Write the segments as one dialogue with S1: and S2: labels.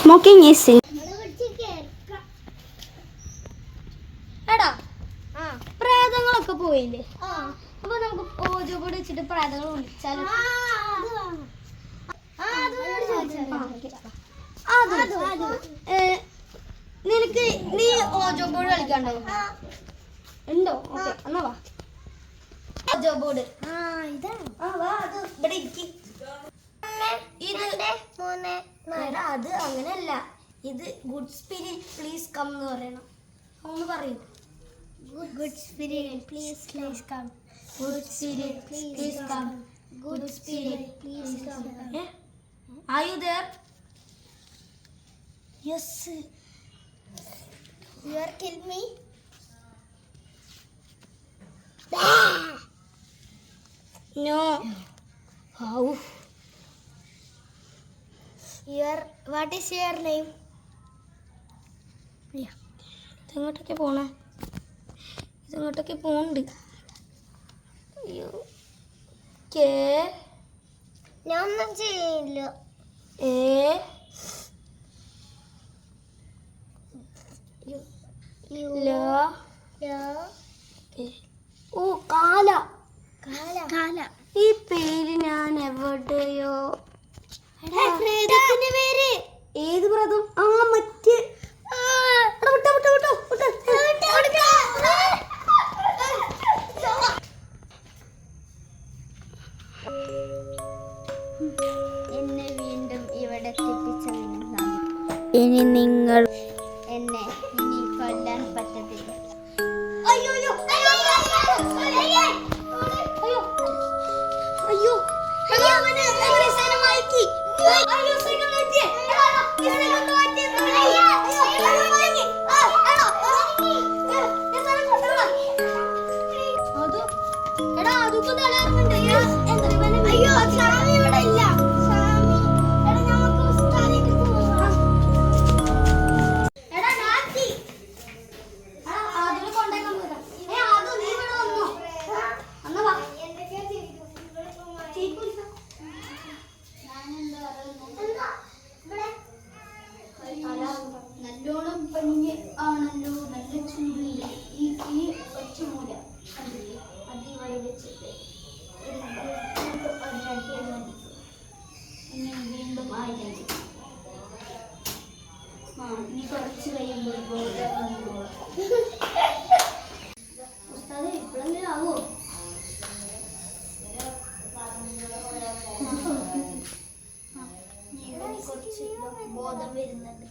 S1: Smoking is sin.
S2: എടാ പ്രേതങ്ങളൊക്കെ പോയില്ലേ? അപ്പൊ നമുക്ക് ഓജോ കൂടെ വെച്ചിട്ട് പ്രേതങ്ങൾ വിളിച്ചാലോ? നിനക്ക് നീ ഓജോ ബോർഡ് കളിക്കാണ്ടോ? ഉണ്ടോ? ഓക്കെ എന്നാ വാ. ഓജോ ബോർഡ് ഇവിടെ ഇരിക്കി. അത് അങ്ങനെയല്ല, ഇത് ഗുഡ് സ്പിരിറ്റ് പ്ലീസ് കം എന്ന് പറയണം. ഒന്ന് പറയൂ. Good spirit, please come. Good spirit, please come. Good spirit, please come. Yeah? Are you there? Yes. You are kill me? No. How? What is your name? Yeah. ഇതെങ്ങോട്ടൊക്കെ പോണേ? ഇതെങ്ങോട്ടൊക്കെ pond? അയ്യോ, ഞാൻ ഒന്നും ചെയ്യില്ല. ഓ കാല. ഈ പേര് ഞാൻ എവിടെയോ. പേര് ഏത് പ്രേതം? മറ്റേ എന്നെ വീണ്ടും ഇവിടെ എത്തിച്ചതിന് ഇനി നിങ്ങൾ എന്നെ ഇനി കൊല്ലാൻ പറ്റത്തില്ല. അയ്യോ അയ്യോ അയ്യോ അയ്യോ അയ്യോ നല്ലോണം പഞ്ഞ് ആണല്ലോ, നല്ല ചൂടില്ല. ഈ ഒറ്റമൂല കണ്ടില്ലേ, അതിവിടെ വെച്ചിട്ട് വീണ്ടും ആയില്ലെങ്കിൽ ഇനി കുറച്ച് കഴിയുമ്പോൾ ഇപ്പോഴെങ്കിലും ആവോ? കുറച്ച് ബോധം വരുന്നുണ്ട്.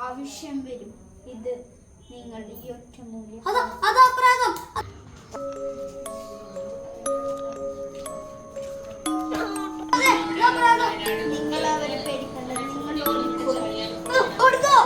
S2: ആവശ്യം വരും. ഇത് നിങ്ങളുടെ ഈ ഒറ്റ മൂല്യം. നിങ്ങൾ അവരെ പേടിക്കണ്ട. നിങ്ങൾ ഓടിക്കോ.